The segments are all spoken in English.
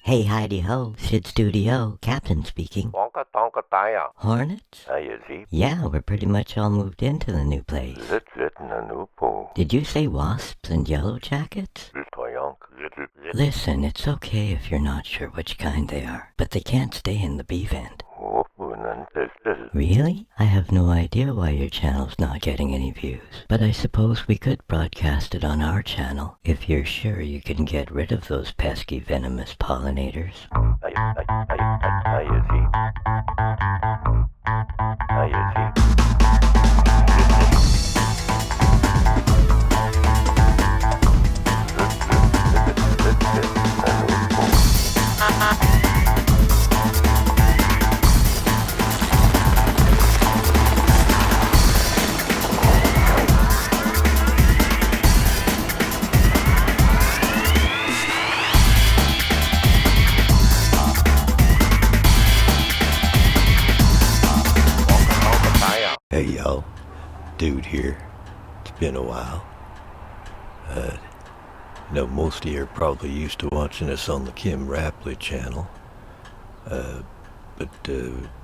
Hey, Heidi Ho, SYD Studio, Captain speaking. Hornets? Yeah, we're pretty much all moved into the new place. Did you say wasps and yellow jackets? Listen, it's okay if you're not sure which kind they are, but they can't stay in the B vent. Really? I have no idea why your channel's not getting any views, but I suppose we could broadcast it on our channel if you're sure you can get rid of those pesky venomous pollinators. Hey y'all, Dude here. It's been a while. I know most of you are probably used to watching us on the Kim Rapley channel, but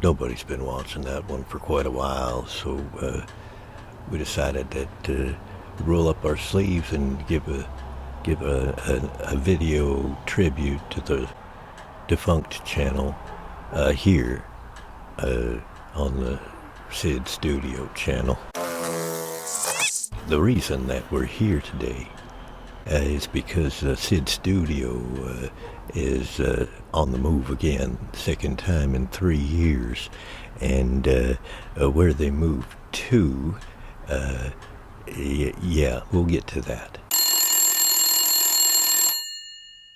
nobody's been watching that one for quite a while, so we decided that roll up our sleeves and give a video tribute to the defunct channel here on the SYD Studio channel. The reason that we're here today is because SYD Studio is on the move again, second time in 3 years, and where they moved to, yeah, we'll get to that.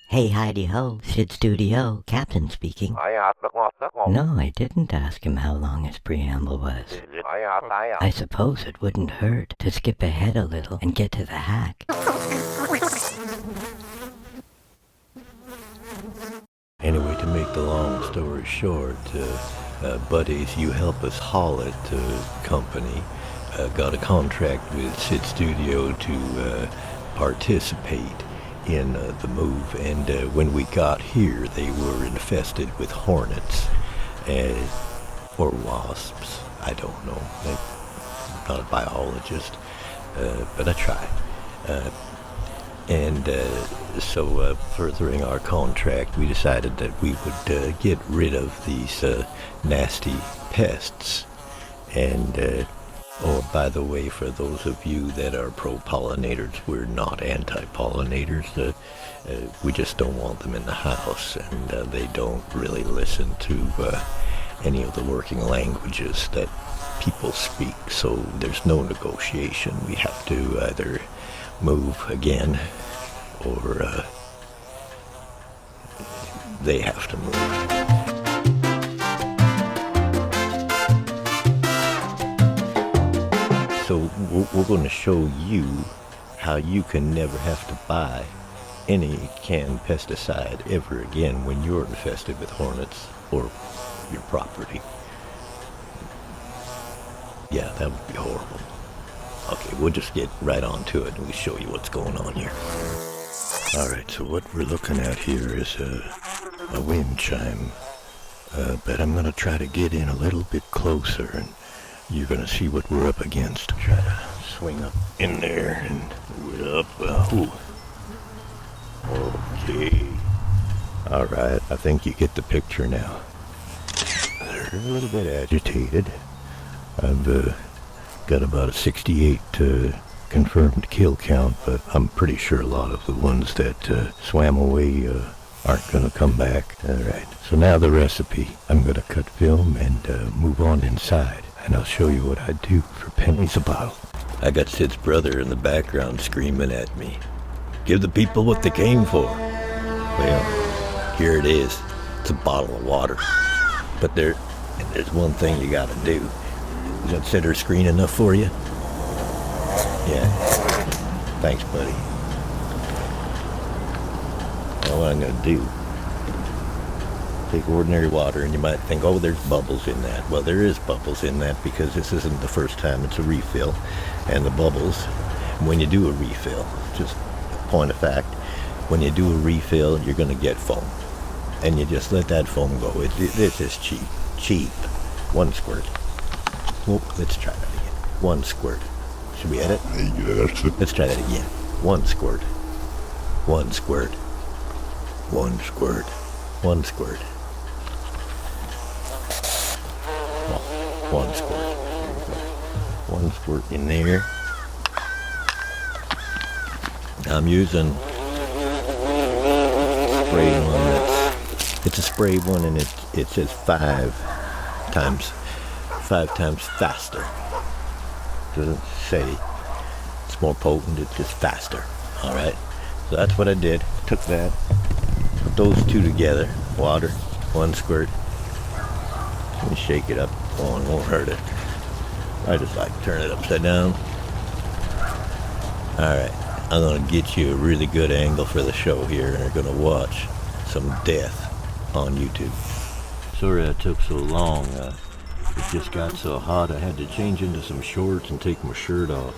Hey, Heidi Ho, SYD Studio, Captain speaking. No, I didn't ask him how long his preamble was. I suppose it wouldn't hurt to skip ahead a little and get to the hack. Anyway, to make the long story short, Buddies You Help Us Haul It company got a contract with SYD Studio to participate in the move, and when we got here they were infested with hornets or wasps. I don't know. I'm not a biologist, but I try. So furthering our contract, we decided that we would get rid of these nasty pests. And oh, by the way, for those of you that are pro-pollinators, we're not anti-pollinators. We just don't want them in the house, and they don't really listen to any of the working languages that people speak, so there's no negotiation. We have to either move again, or they have to move. So we're going to show you how you can never have to buy any canned pesticide ever again when you're infested with hornets or your property. Yeah, that would be horrible. Okay, we'll just get right on to it and we'll show you what's going on here. Alright, so what we're looking at here is a wind chime. But I'm going to try to get in a little bit closer, and you're going to see what we're up against. Try to swing up in there and move it up. Ooh. Okay. Alright, I think you get the picture now. They're a little bit agitated. I've got about a 68 confirmed kill count, but I'm pretty sure a lot of the ones that swam away aren't going to come back. Alright, so now the recipe. I'm going to cut film and move on inside, and I'll show you what I do for pennies a bottle. I got Sid's brother in the background screaming at me. Give the people what they came for. Well, here it is. It's a bottle of water. But there's one thing you gotta do. Is that center screen enough for you? Yeah. Thanks, buddy. Now what I'm gonna do, take ordinary water, and you might think, oh, there's bubbles in that. Well, there is bubbles in that because this isn't the first time it's a refill. And the bubbles, when you do a refill, just a point of fact, when you do a refill, you're gonna get foam. and you just let that foam go. This is cheap. 1 squirt. Oh, let's try that again. 1 squirt. Should we edit? Let's try that again. 1 squirt. 1 squirt. 1 squirt. 1 squirt. 1 squirt. 1 squirt in there. I'm using spray one. It's a spray one, and it says 5 times faster. Doesn't say it's more potent, it's just faster. All right, so that's what I did. Took that, put those two together. Water, 1 squirt. Let me shake it up. Oh, it won't hurt it. I just like turn it upside down. All right, I'm gonna get you a really good angle for the show here, and we're gonna watch some death on YouTube. Sorry that took so long. It just got so hot I had to change into some shorts and take my shirt off.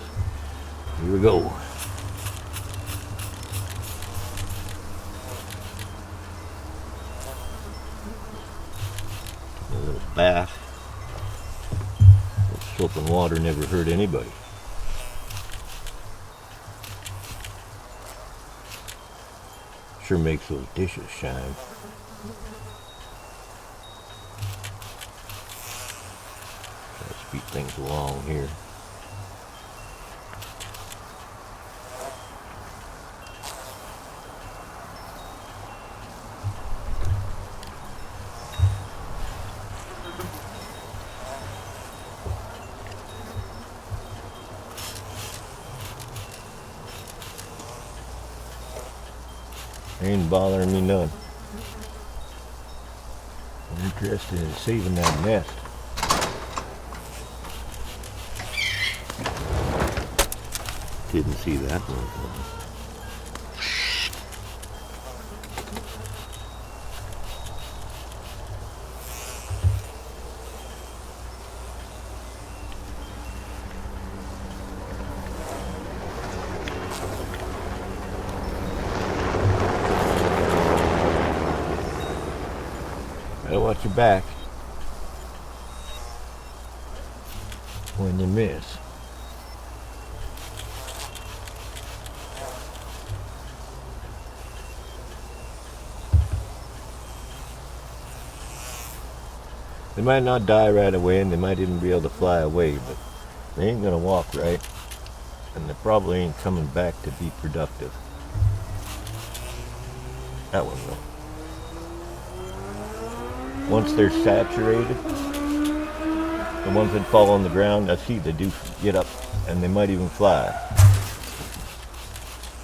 Here we go. A little bath. Soap and water never hurt anybody. Sure makes those dishes shine. Speed things along here. Ain't bothering me none. I'm interested in saving that nest. Didn't see that one coming. Gotta watch your back when you miss. They might not die right away, and they might even be able to fly away, but they ain't gonna walk right, and they probably ain't coming back to be productive. That one will. Once they're saturated, the ones that fall on the ground, I see they do get up, and they might even fly.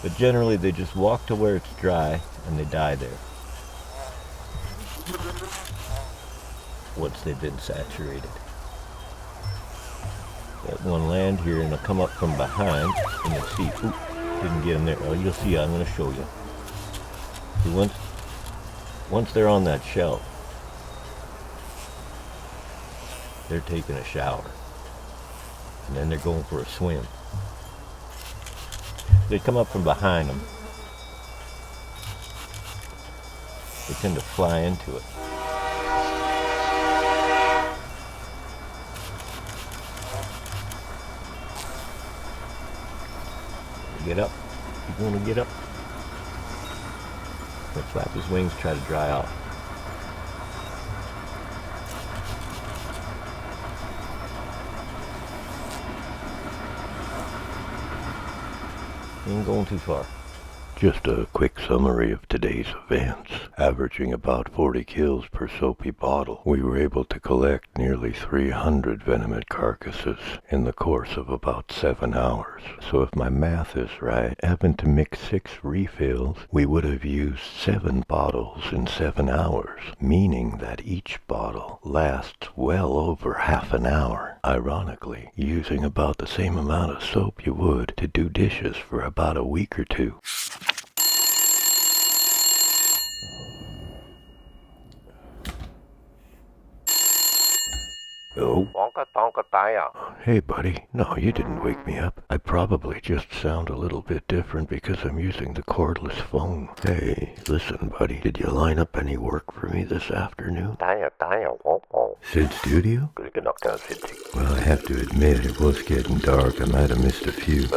But generally they just walk to where it's dry, and they die there. Once they've been saturated. That one land here, and they'll come up from behind, and you'll see, oop, didn't get in there. Oh, you'll see, I'm going to show you. See, once they're on that shelf, they're taking a shower, and then they're going for a swim. They come up from behind them. They tend to fly into it. Get up. He's going to get up. He'll flap his wings, try to dry off. He ain't going too far. Just a quick summary of today's events. Averaging about 40 kills per soapy bottle, we were able to collect nearly 300 venomous carcasses in the course of about 7 hours. So if my math is right, having to mix 6 refills, we would have used 7 bottles in 7 hours, meaning that each bottle lasts well over half an hour. Ironically, using about the same amount of soap you would to do dishes for about a week or 2. Hello? Hey, buddy. No, you didn't wake me up. I probably just sound a little bit different because I'm using the cordless phone. Hey, listen, buddy. Did you line up any work for me this afternoon? SYD Studio? Well, I have to admit, it was getting dark. I might have missed a few.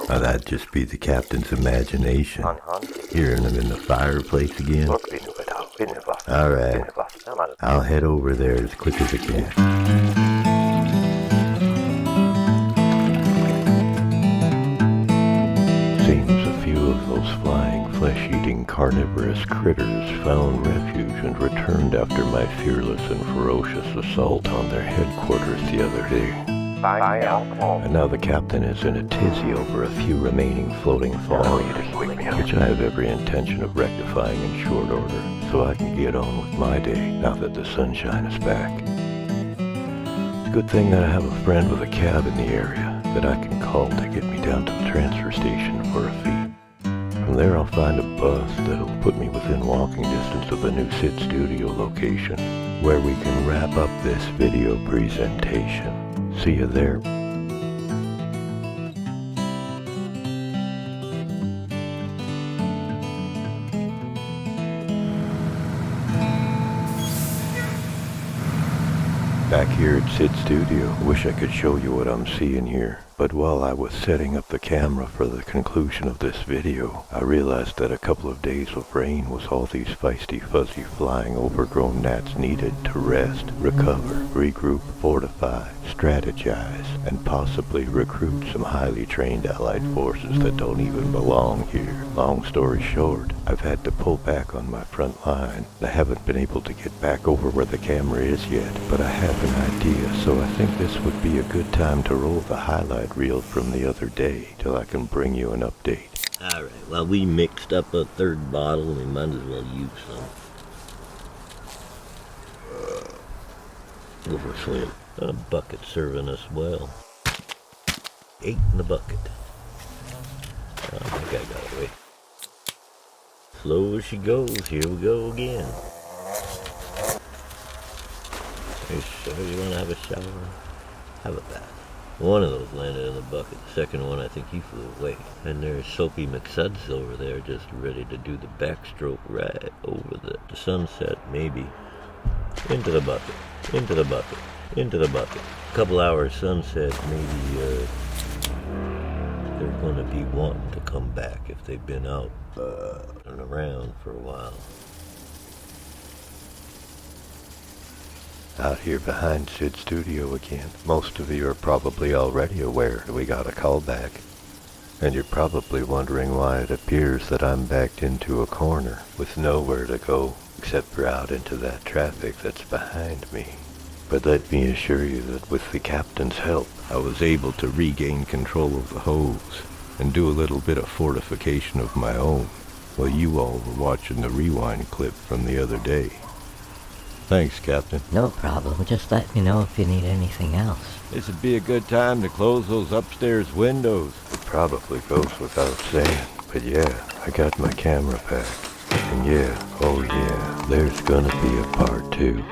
Now, that'd just be the captain's imagination. Hearing him in the fireplace again. Alright. I'll head over there as quick as I can. Seems a few of those flying, flesh-eating, carnivorous critters found refuge and returned after my fearless and ferocious assault on their headquarters the other day. And now the captain is in a tizzy over a few remaining floating fallen, which I have every intention of rectifying in short order, so I can get on with my day now that the sunshine is back. It's a good thing that I have a friend with a cab in the area that I can call to get me down to the transfer station for a fee. From there I'll find a bus that'll put me within walking distance of the new SYD Studio location, where we can wrap up this video presentation. See you there. Back here at SYD Studio, wish I could show you what I'm seeing here. But while I was setting up the camera for the conclusion of this video, I realized that a couple of days of rain was all these feisty, fuzzy, flying, overgrown gnats needed to rest, recover, regroup, fortify, strategize, and possibly recruit some highly trained allied forces that don't even belong here. Long story short, I've had to pull back on my front line. I haven't been able to get back over where the camera is yet, but I have an idea, so I think this would be a good time to roll the highlight reel from the other day till I can bring you an update. Alright, well, we mixed up a third bottle. We might as well use some. Go for a swim. A bucket serving us well. 8 in the bucket. Oh, I think I got away. Slow as she goes. Here we go again. You want to have a shower? Have a bath. One of those landed in the bucket. The second one, I think he flew away. And there's Soapy McSuds over there just ready to do the backstroke right over the sunset, maybe. Into the bucket. Into the bucket. Into the bucket. Couple hours sunset, maybe they're going to be wanting to come back if they've been out and around for a while. Out here behind SYD Studio again. Most of you are probably already aware that we got a call back. And you're probably wondering why it appears that I'm backed into a corner with nowhere to go except for out into that traffic that's behind me. But let me assure you that with the captain's help, I was able to regain control of the hose and do a little bit of fortification of my own while you all were watching the rewind clip from the other day. Thanks, Captain. No problem. Just let me know if you need anything else. This would be a good time to close those upstairs windows. It probably goes without saying, but yeah, I got my camera back. And yeah, oh yeah, there's gonna be a part 2.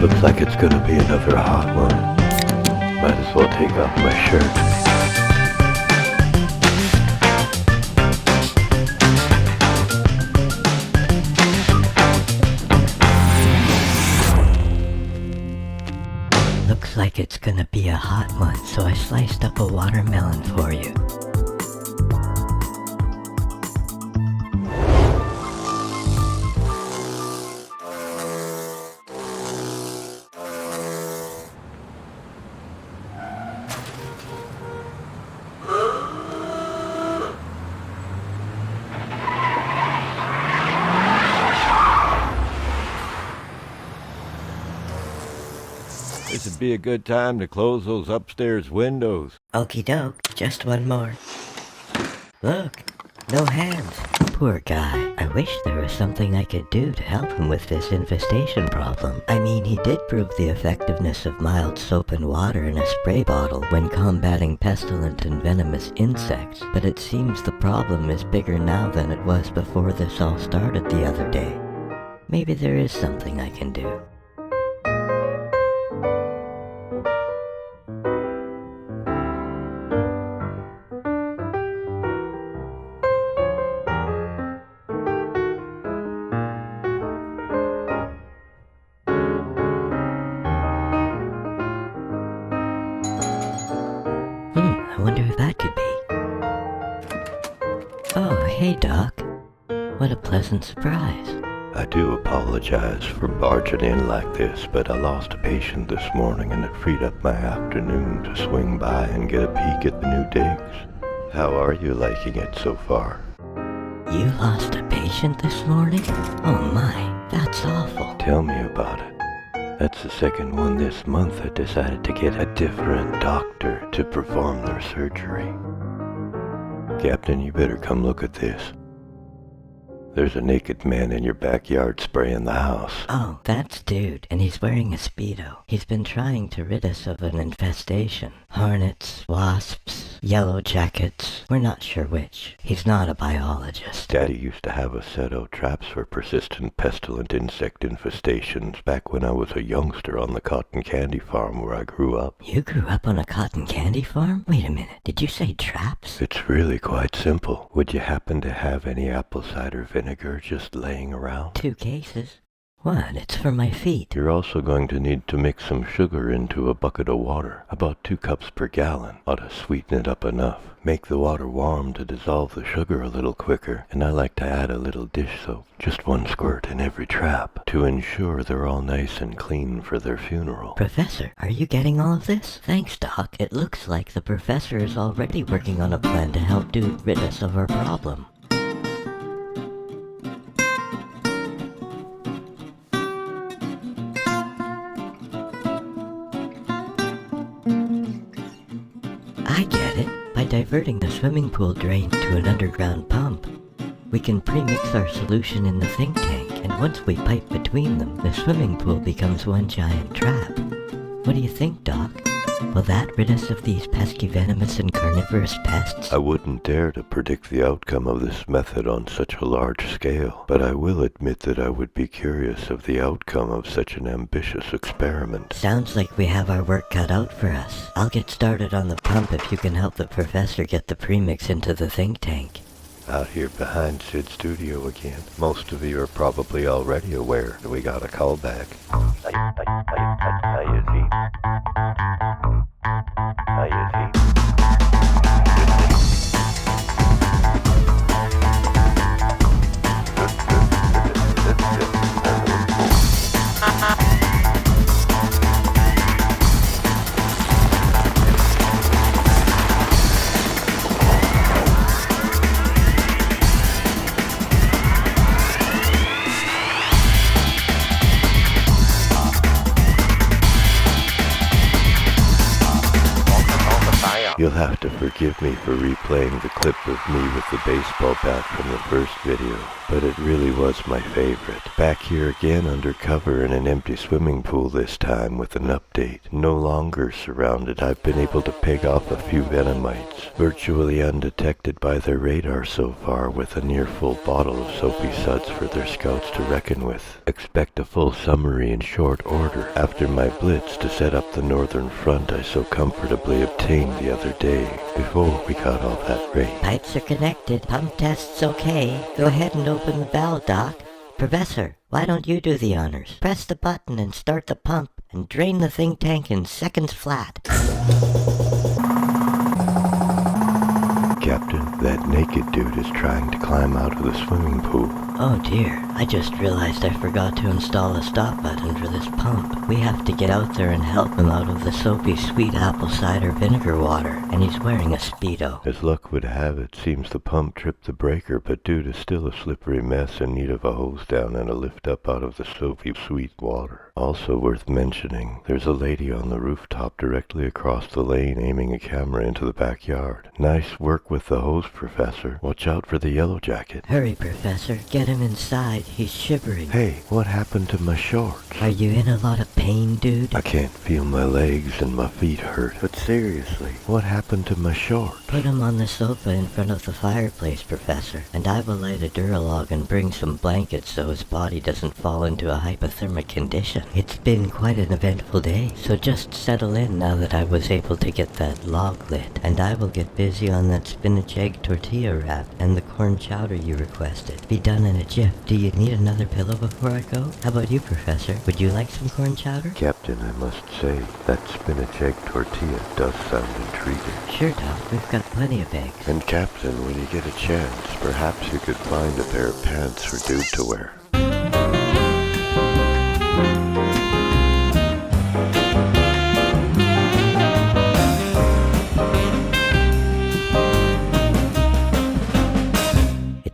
Looks like it's gonna be another hot one. Might as well take off my shirt. Looks like it's gonna be a hot one, so I sliced up a watermelon for you. This would be a good time to close those upstairs windows. Okie doke, just one more. Look, no hands. Poor guy. I wish there was something I could do to help him with this infestation problem. I mean, he did prove the effectiveness of mild soap and water in a spray bottle when combating pestilent and venomous insects, but it seems the problem is bigger now than it was before this all started the other day. Maybe there is something I can do. I wonder who that could be. Oh, hey Doc. What a pleasant surprise. I do apologize for barging in like this, but I lost a patient this morning and it freed up my afternoon to swing by and get a peek at the new digs. How are you liking it so far? You lost a patient this morning? Oh my, that's awful. Tell me about it. That's the second one this month that decided to get a different doctor to perform their surgery. Captain, you better come look at this. There's a naked man in your backyard spraying the house. Oh, that's Dude, and he's wearing a Speedo. He's been trying to rid us of an infestation. Hornets, wasps, yellow jackets, we're not sure which. He's not a biologist. Daddy used to have a set of traps for persistent pestilent insect infestations back when I was a youngster on the cotton candy farm where I grew up. You grew up on a cotton candy farm? Wait a minute, did you say traps? It's really quite simple. Would you happen to have any apple cider vinegar just laying around? 2 cases. What? It's for my feet. You're also going to need to mix some sugar into a bucket of water, about 2 cups per gallon. Ought to sweeten it up enough. Make the water warm to dissolve the sugar a little quicker, and I like to add a little dish soap, just 1 squirt in every trap, to ensure they're all nice and clean for their funeral. Professor, are you getting all of this? Thanks, Doc. It looks like the professor is already working on a plan to help Dude rid us of our problem. I get it. By diverting the swimming pool drain to an underground pump, we can pre-mix our solution in the think tank, and once we pipe between them, the swimming pool becomes one giant trap. What do you think, Doc? Will that rid us of these pesky venomous and carnivorous pests? I wouldn't dare to predict the outcome of this method on such a large scale, but I will admit that I would be curious of the outcome of such an ambitious experiment. Sounds like we have our work cut out for us. I'll get started on the pump if you can help the professor get the premix into the think tank. Out here behind SYD Studio again. Most of you are probably already aware that we got a callback. How you see? How you see? You'll have to forgive me for replaying the clip of me with the baseball bat from the first video, but it really was my favorite. Back here again undercover in an empty swimming pool this time with an update. No longer surrounded, I've been able to peg off a few venomites, virtually undetected by their radar so far, with a near full bottle of soapy suds for their scouts to reckon with. Expect a full summary in short order after my blitz to set up the northern front I so comfortably obtained the other day, before we got all that rain. Pipes are connected. Pump test's okay. Go ahead and open the valve, Doc. Professor, why don't you do the honors? Press the button and start the pump and drain the think tank in seconds flat. Captain, that naked dude is trying to climb out of the swimming pool. Oh dear, I just realized I forgot to install a stop button for this pump. We have to get out there and help him out of the soapy sweet apple cider vinegar water, and he's wearing a Speedo. As luck would have it, seems the pump tripped the breaker, but dude is still a slippery mess in need of a hose down and a lift up out of the soapy sweet water. Also worth mentioning, there's a lady on the rooftop directly across the lane aiming a camera into the backyard. Nice work with the hose, Professor. Watch out for the yellow jacket. Hurry, Professor. Get him inside. He's shivering. Hey, what happened to my shorts? Are you in a lot of pain, dude? I can't feel my legs and my feet hurt. But seriously, what happened to my shorts? Put him on the sofa in front of the fireplace, Professor, and I will light a Duralog and bring some blankets so his body doesn't fall into a hypothermic condition. It's been quite an eventful day, so just settle in now that I was able to get that log lit, and I will get busy on that spinach egg tortilla wrap and the corn chowder you requested. Be done in a jiff. Do you need another pillow before I go? How about you, Professor? Would you like some corn chowder? Captain, I must say, that spinach egg tortilla does sound intriguing. Sure, Doc. We've got plenty of eggs. And Captain, when you get a chance, perhaps you could find a pair of pants for dude to wear.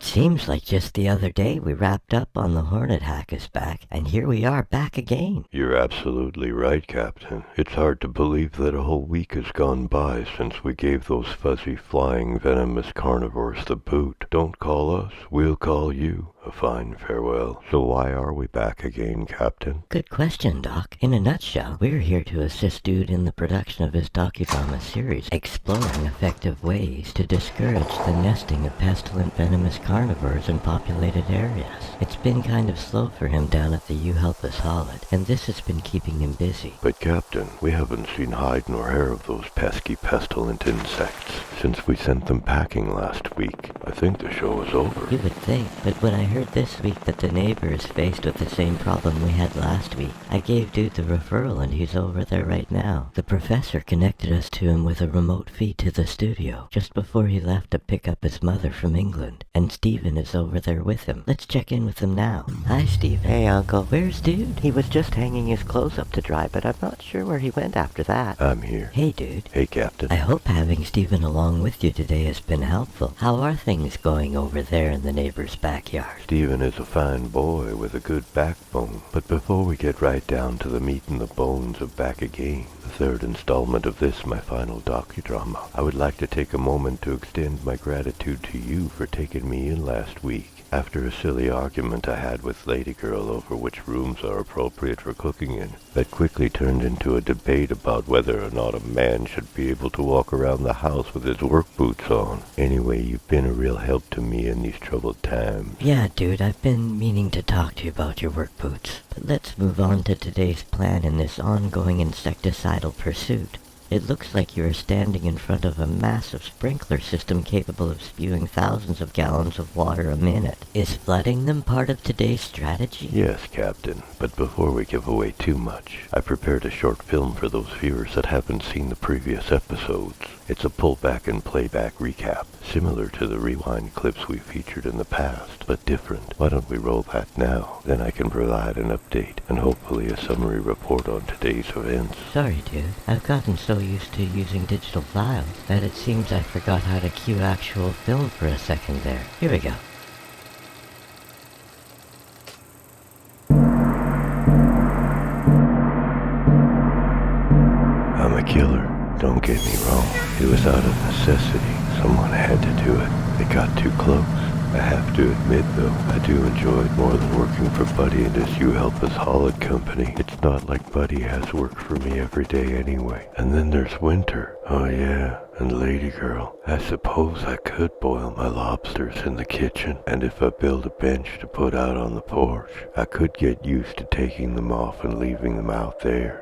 Seems like just the other day we wrapped up on the Hornet hack is back, and here we are back again. You're absolutely right, Captain. It's hard to believe that a whole week has gone by since we gave those fuzzy, flying, venomous carnivores the boot. Don't call us, we'll call you. A fine farewell. So why are we back again, Captain? Good question, Doc. In a nutshell, we're here to assist Dude in the production of his docudrama series, exploring effective ways to discourage the nesting of pestilent venomous carnivores in populated areas. It's been kind of slow for him down at the You Help Us Haul It, and this has been keeping him busy. But Captain, we haven't seen hide nor hair of those pesky pestilent insects since we sent them packing last week. I think the show is over. You would think, but when I heard this week that the neighbor is faced with the same problem we had last week, I gave Dude the referral and he's over there right now. The professor connected us to him with a remote feed to the studio just before he left to pick up his mother from England, and Stephen is over there with him. Let's check in with him now. Hi, Stephen. Hey, Uncle. Where's Dude? He was just hanging his clothes up to dry, but I'm not sure where he went after that. I'm here. Hey, Dude. Hey, Captain. I hope having Stephen along with you today has been helpful. How are things going over there in the neighbor's backyard? Stephen is a fine boy with a good backbone. But before we get right down to the meat and the bones of Back Again, the third installment of this, my final docudrama, I would like to take a moment to extend my gratitude to you for taking me in last week. After a silly argument I had with Lady Girl over which rooms are appropriate for cooking in, that quickly turned into a debate about whether or not a man should be able to walk around the house with his work boots on. Anyway, you've been a real help to me in these troubled times. Yeah, Dude, I've been meaning to talk to you about your work boots. But let's move on to today's plan in this ongoing insecticidal pursuit. It looks like you are standing in front of a massive sprinkler system capable of spewing thousands of gallons of water a minute. Is flooding them part of today's strategy? Yes, Captain, but before we give away too much, I prepared a short film for those viewers that haven't seen the previous episodes. It's a pullback and playback recap, similar to the rewind clips we featured in the past, but different. Why don't we roll that now? Then I can provide an update and hopefully a summary report on today's events. Sorry, Dude. I've gotten so used to using digital files that it seems I forgot how to cue actual film for a second there. Here we go. I'm a killer. Don't get me wrong. It was out of necessity. Someone had to do it. It got too close. I have to admit, though, I do enjoy it more than working for Buddy and his You Help Us Haul It company. It's not like Buddy has work for me every day anyway. And then there's Winter. Oh yeah, and Lady Girl. I suppose I could boil my lobsters in the kitchen, and if I build a bench to put out on the porch, I could get used to taking them off and leaving them out there.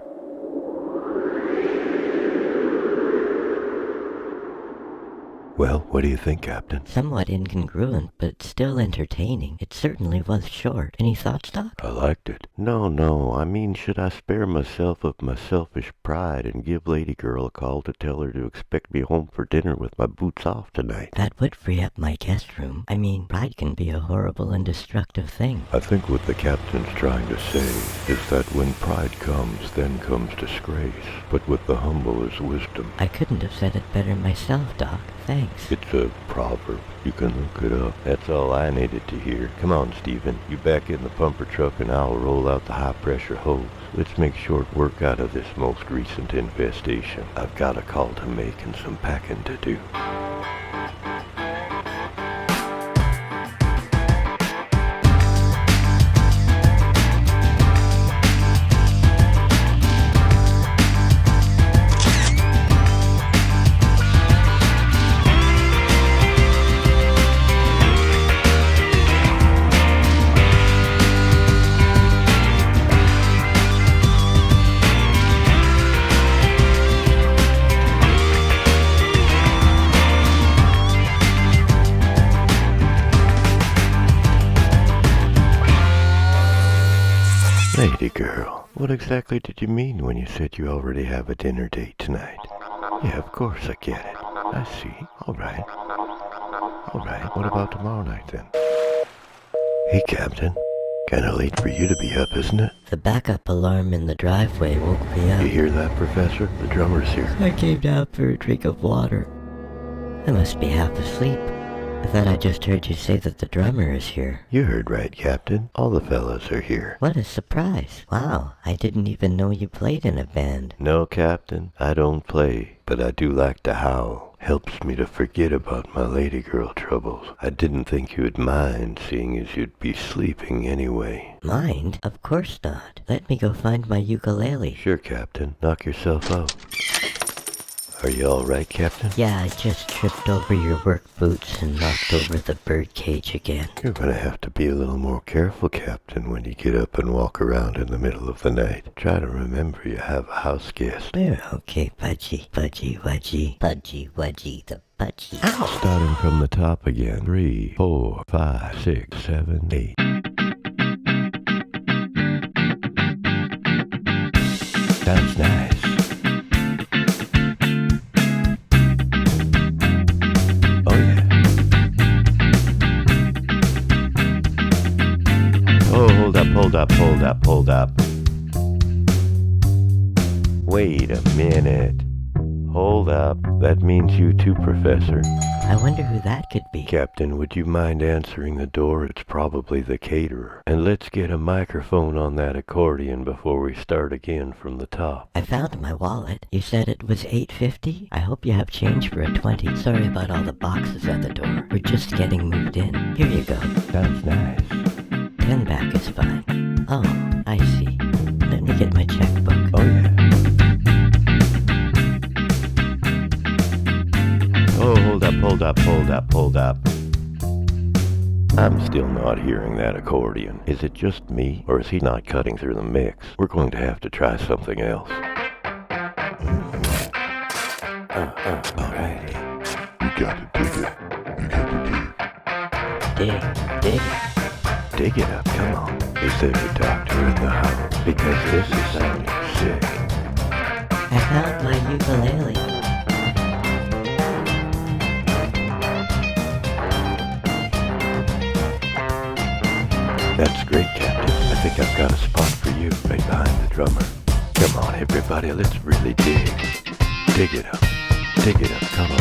Well, what do you think, Captain? Somewhat incongruent, but still entertaining. It certainly was short. Any thoughts, Doc? I liked it. No, I mean, should I spare myself of my selfish pride and give Lady Girl a call to tell her to expect me home for dinner with my boots off tonight? That would free up my guest room. I mean, pride can be a horrible and destructive thing. I think what the captain's trying to say is that when pride comes, then comes disgrace. But with the humble is wisdom. I couldn't have said it better myself, Doc. Thanks. It's a proverb. You can look it up. That's all I needed to hear. Come on, Stephen. You back in the pumper truck and I'll roll out the high-pressure hose. Let's make short work out of this most recent infestation. I've got a call to make and some packing to do. Lady girl, what exactly did you mean when you said you already have a dinner date tonight? Yeah, of course I get it. I see. All right. What about tomorrow night then? Hey, Captain. Kinda late for you to be up, isn't it? The backup alarm in the driveway woke me up. You hear that, Professor? The drummer's here. I came down for a drink of water. I must be half asleep. I thought I just heard you say that the drummer is here. You heard right, Captain. All the fellas are here. What a surprise. Wow, I didn't even know you played in a band. No, Captain, I don't play, but I do like to howl. Helps me to forget about my lady girl troubles. I didn't think you'd mind, seeing as you'd be sleeping anyway. Mind? Of course not. Let me go find my ukulele. Sure, Captain. Knock yourself out. Are you all right, Captain? Yeah, I just tripped over your work boots and knocked over the bird cage again. You're gonna have to be a little more careful, Captain, when you get up and walk around in the middle of the night. Try to remember you have a house guest. We're okay, Pudgy. Pudgy Wudgy. Pudgy Wudgy the Pudgy. Ow! Starting from the top again. 3, 4, 5, 6, 7, 8. Sounds nice. Hold up. Wait a minute. Hold up. That means you too, Professor. I wonder who that could be. Captain, would you mind answering the door? It's probably the caterer. And let's get a microphone on that accordion before we start again from the top. I found my wallet. You said it was $8.50? I hope you have change for a 20. Sorry about all the boxes at the door. We're just getting moved in. Here you go. Sounds nice. 10 back is fine. Oh, I see. Let me get my checkbook. Oh, yeah. Oh, hold up. I'm still not hearing that accordion. Is it just me, or is he not cutting through the mix? We're going to have to try something else. Alrighty. You gotta dig it. Dig. Dig it up, come on. Is there a doctor in the house? Because this is sounding sick. I found my ukulele. That's great, Captain. I think I've got a spot for you right behind the drummer. Come on, everybody, let's really dig. Dig it up. Come on.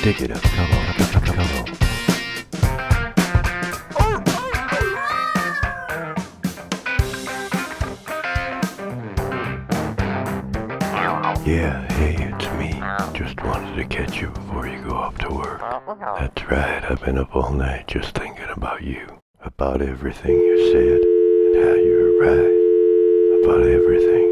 Dig it up, come on. Yeah, hey, it's me. Just wanted to catch you before you go off to work. That's right, I've been up all night just thinking about you. About everything you said and how you were right. About everything.